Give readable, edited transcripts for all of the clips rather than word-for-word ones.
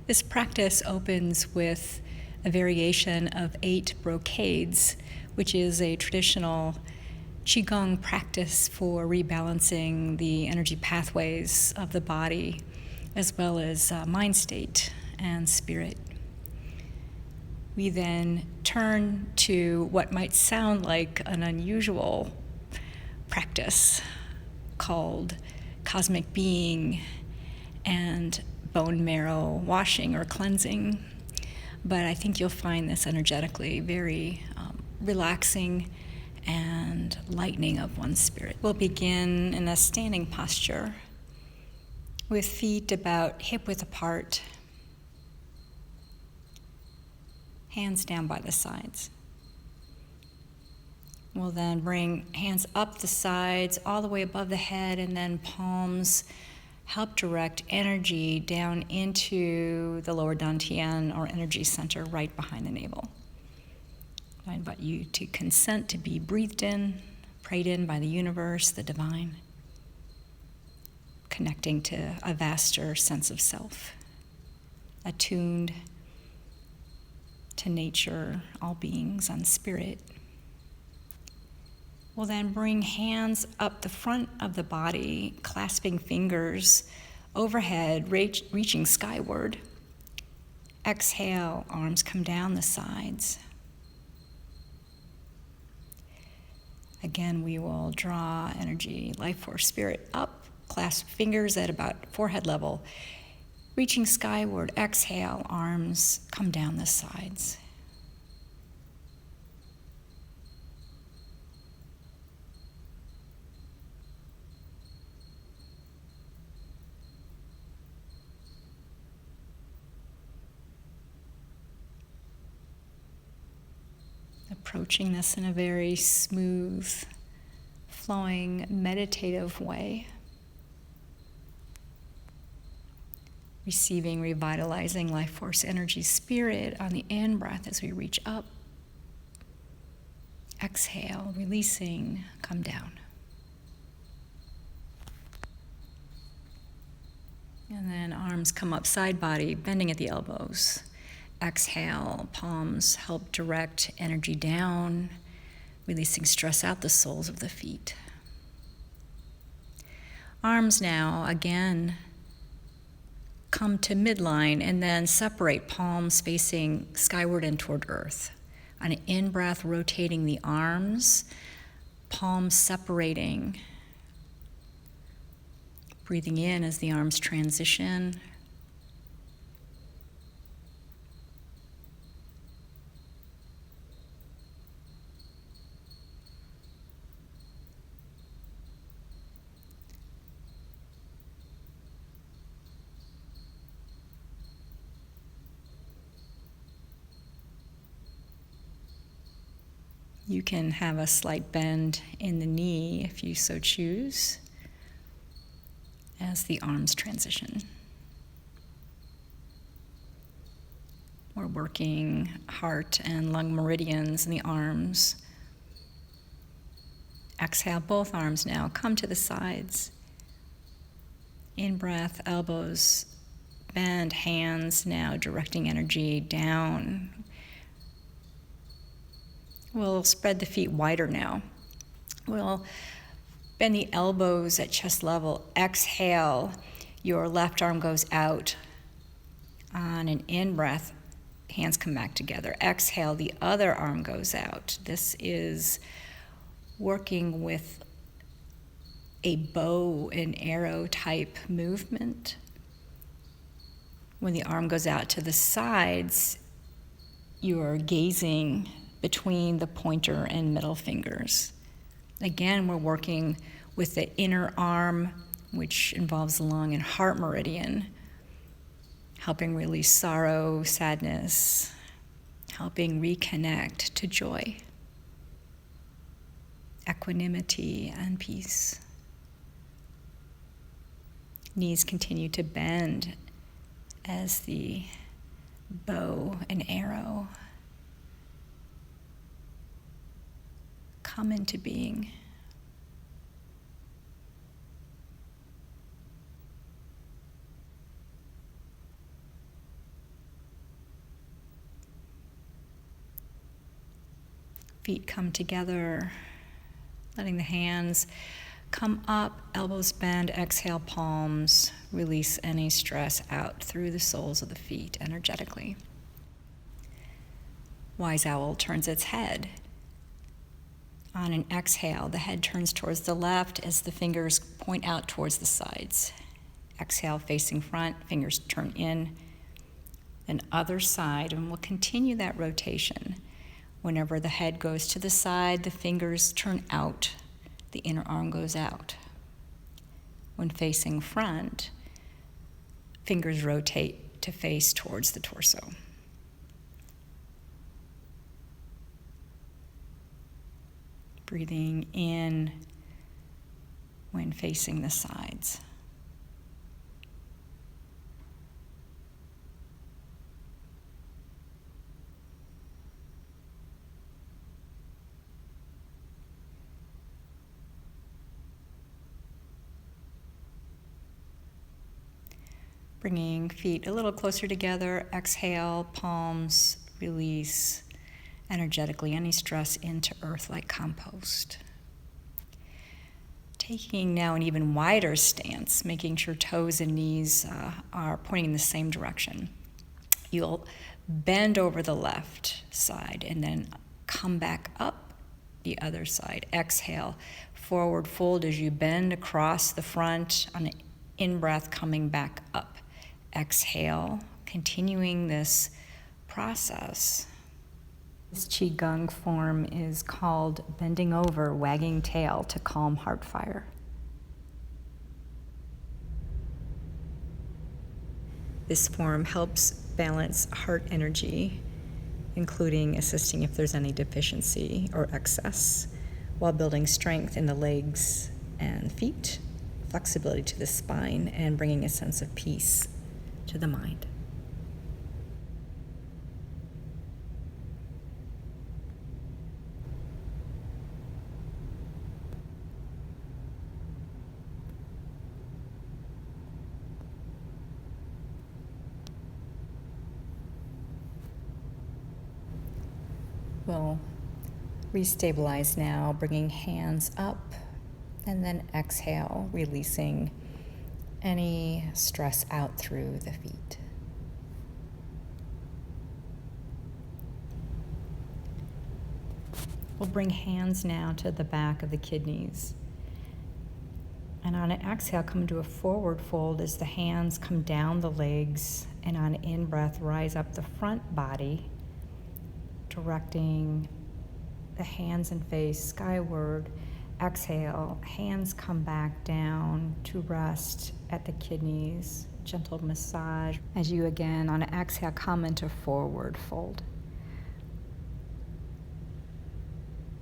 This practice opens with a variation of 8 Brocades, which is a traditional qigong practice for rebalancing the energy pathways of the body, as well as mind state and spirit. We then turn to what might sound like an unusual practice called cosmic being and bone marrow washing or cleansing. But I think you'll find this energetically very relaxing and lightening of one's spirit. We'll begin in a standing posture with feet about hip width apart, hands down by the sides. We'll then bring hands up the sides, all the way above the head, and then palms help direct energy down into the lower dantian or energy center right behind the navel. I invite you to consent to be breathed in, prayed in by the universe, the divine, connecting to a vaster sense of self, attuned to nature, all beings, and spirit. We'll then bring hands up the front of the body, clasping fingers overhead, reaching skyward. Exhale, arms come down the sides. Again, we will draw energy, life force, spirit up, clasp fingers at about forehead level. Reaching skyward, exhale, arms come down the sides. Approaching this in a very smooth, flowing, meditative way. Receiving revitalizing life force energy spirit on the in-breath as we reach up. Exhale, releasing, come down. And then arms come up, side body, bending at the elbows. Exhale, palms help direct energy down, releasing stress out the soles of the feet. Arms now, again, come to midline and then separate, palms facing skyward and toward earth. On an in-breath, rotating the arms, palms separating. Breathing in as the arms transition. You can have a slight bend in the knee if you so choose as the arms transition. We're working heart and lung meridians in the arms. Exhale, both arms now come to the sides. In breath, elbows bend, hands now directing energy down. We'll spread the feet wider now. We'll bend the elbows at chest level. Exhale, your left arm goes out. On an in-breath, hands come back together. Exhale, the other arm goes out. This is working with a bow and arrow type movement. When the arm goes out to the sides, you are gazing between the pointer and middle fingers. Again, we're working with the inner arm, which involves the lung and heart meridian, helping release sorrow, sadness, helping reconnect to joy, equanimity, and peace. Knees continue to bend as the bow and arrow come into being. Feet come together, letting the hands come up, elbows bend, exhale, palms, release any stress out through the soles of the feet energetically. Wise owl turns its head. On an exhale, the head turns towards the left as the fingers point out towards the sides. Exhale, facing front, fingers turn in. Then other side, and we'll continue that rotation. Whenever the head goes to the side, the fingers turn out, the inner arm goes out. When facing front, fingers rotate to face towards the torso. Breathing in when facing the sides. Bringing feet a little closer together, exhale, palms, release energetically any stress into earth like compost. Taking now an even wider stance, making sure toes and knees are pointing in the same direction. You'll bend over the left side and then come back up the other side. Exhale, forward fold as you bend across the front on an in-breath, coming back up. Exhale, continuing this process. This qigong form is called bending over, wagging tail to calm heart fire. This form helps balance heart energy, including assisting if there's any deficiency or excess, while building strength in the legs and feet, flexibility to the spine, and bringing a sense of peace to the mind. We'll restabilize now, bringing hands up, and then exhale, releasing any stress out through the feet. We'll bring hands now to the back of the kidneys. And on an exhale, come to a forward fold as the hands come down the legs, and on an in-breath, rise up the front body, directing the hands and face skyward. Exhale, hands come back down to rest at the kidneys, gentle massage. As you again, on an exhale, come into forward fold.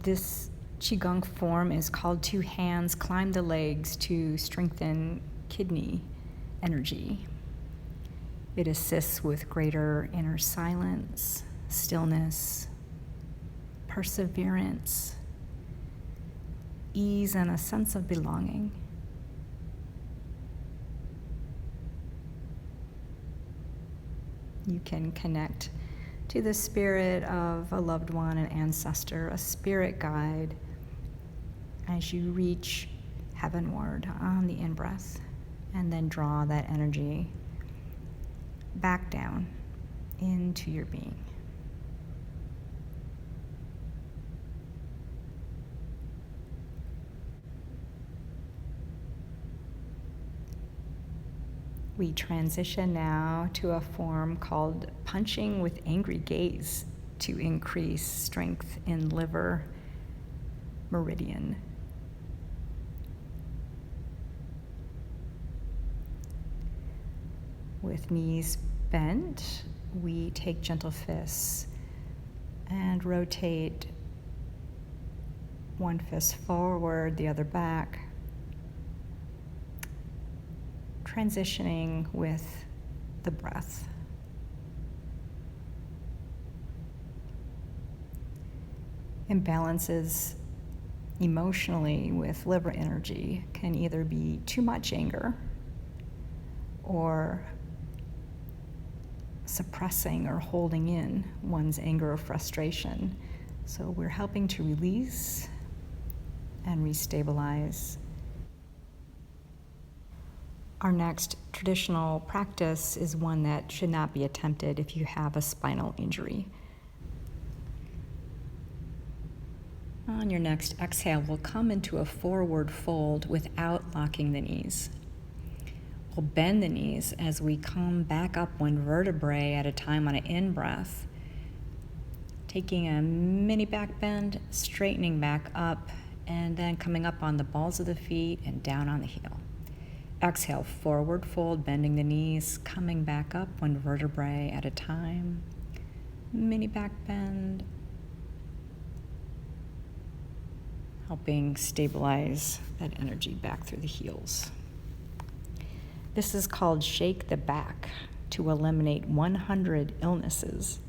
This qigong form is called two hands climb the legs to strengthen kidney energy. It assists with greater inner silence, stillness, perseverance, ease, and a sense of belonging. You can connect to the spirit of a loved one, an ancestor, a spirit guide as you reach heavenward on the in-breath, and then draw that energy back down into your being. We transition now to a form called punching with angry gaze to increase strength in liver meridian. With knees bent, we take gentle fists and rotate one fist forward, the other back, transitioning with the breath. Imbalances emotionally with liver energy can either be too much anger or suppressing or holding in one's anger or frustration. So we're helping to release and restabilize. Our next traditional practice is one that should not be attempted if you have a spinal injury. On your next exhale, we'll come into a forward fold without locking the knees. We'll bend the knees as we come back up one vertebrae at a time on an in-breath, taking a mini back bend, straightening back up, and then coming up on the balls of the feet and down on the heel. Exhale, forward fold, bending the knees, coming back up one vertebrae at a time. Mini back bend, helping stabilize that energy back through the heels. This is called Shake the Back to eliminate 100 illnesses.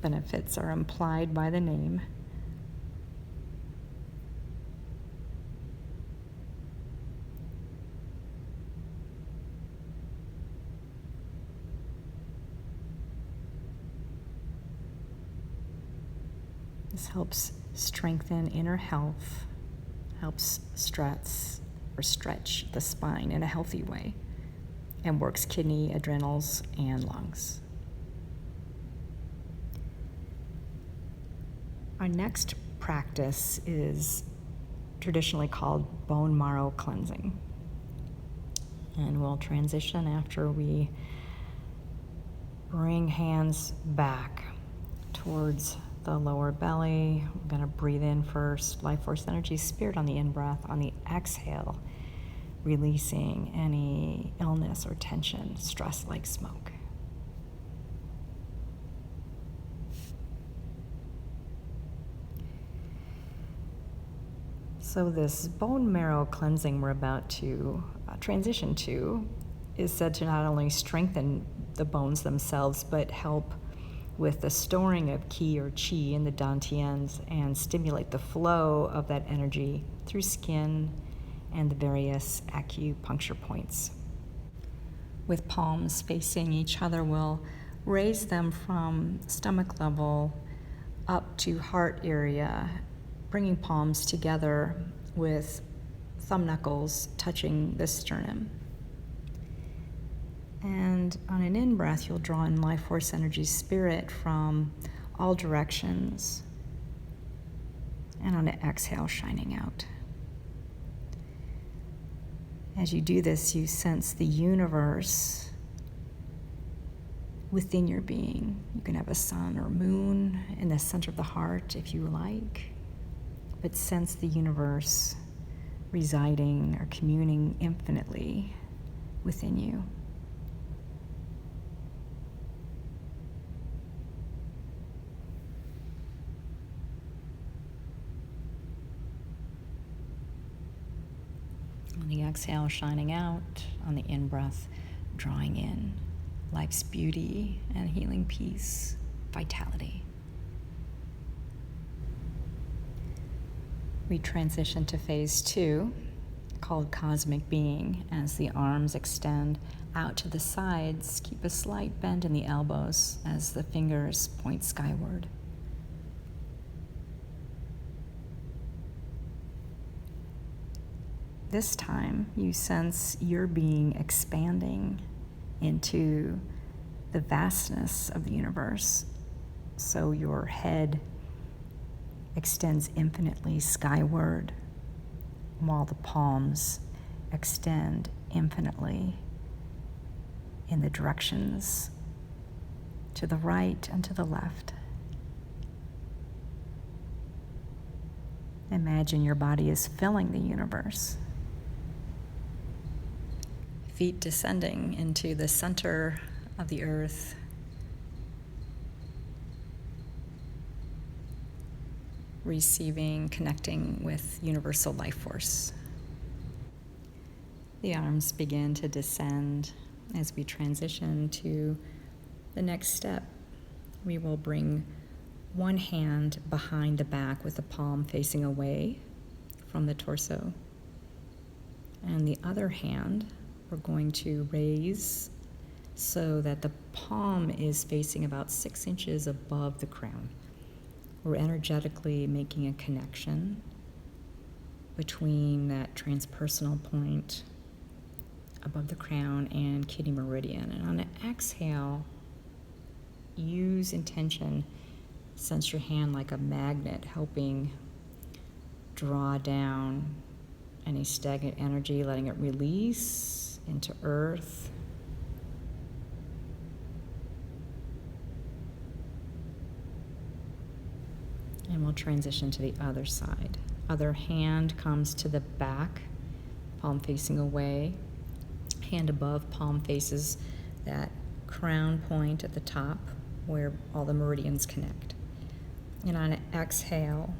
Benefits are implied by the name. This helps strengthen inner health, helps stretch the spine in a healthy way, and works kidney, adrenals, and lungs. Our next practice is traditionally called bone marrow cleansing. And we'll transition after we bring hands back towards the lower belly. We're going to breathe in first, life force energy, spirit on the in-breath. On the exhale, releasing any illness or tension, stress like smoke. So this bone marrow cleansing we're about to transition to is said to not only strengthen the bones themselves, but help with the storing of qi or qi in the dantians and stimulate the flow of that energy through skin and the various acupuncture points. With palms facing each other, we'll raise them from stomach level up to heart area, bringing palms together with thumb knuckles touching the sternum. And on an in-breath, you'll draw in life force energy spirit from all directions. And on an exhale, shining out. As you do this, you sense the universe within your being. You can have a sun or moon in the center of the heart if you like, but sense the universe residing or communing infinitely within you. On the exhale, shining out. On the in-breath, drawing in life's beauty and healing peace, vitality. We transition to phase 2, called cosmic being, as the arms extend out to the sides. Keep a slight bend in the elbows as the fingers point skyward. This time, you sense your being expanding into the vastness of the universe. So your head extends infinitely skyward, while the palms extend infinitely in the directions to the right and to the left. Imagine your body is filling the universe. Feet descending into the center of the earth. Receiving, connecting with universal life force. The arms begin to descend as we transition to the next step. We will bring one hand behind the back with the palm facing away from the torso. And the other hand, we're going to raise so that the palm is facing about 6 inches above the crown. We're energetically making a connection between that transpersonal point above the crown and kidney meridian. And on an exhale, use intention. Sense your hand like a magnet, helping draw down any stagnant energy, letting it release into earth. And we'll transition to the other side. Other hand comes to the back, palm facing away. Hand above, palm faces that crown point at the top where all the meridians connect. And on an exhale,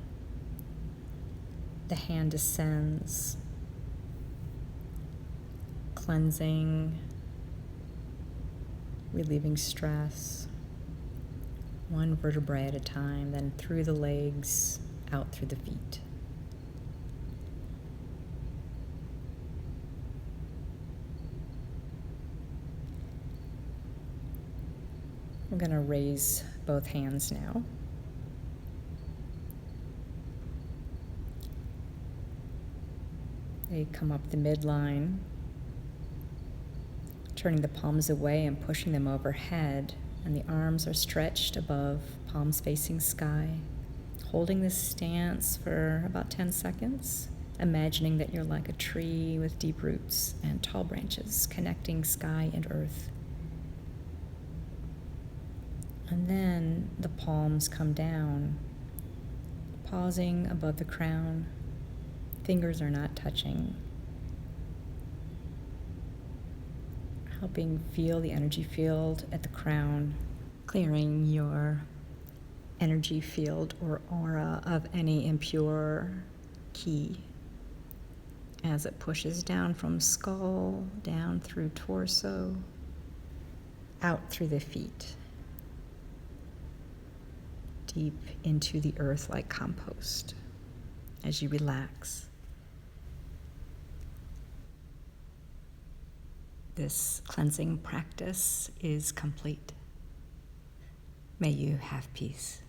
the hand descends, cleansing, relieving stress, one vertebrae at a time, then through the legs, out through the feet. I'm going to raise both hands now. They come up the midline, turning the palms away and pushing them overhead, and the arms are stretched above, palms facing sky. Holding this stance for about 10 seconds, imagining that you're like a tree with deep roots and tall branches connecting sky and earth. And then the palms come down, pausing above the crown. Fingers are not touching. Helping feel the energy field at the crown, clearing your energy field or aura of any impure ki as it pushes down from skull, down through torso, out through the feet, deep into the earth like compost as you relax. This cleansing practice is complete. May you have peace.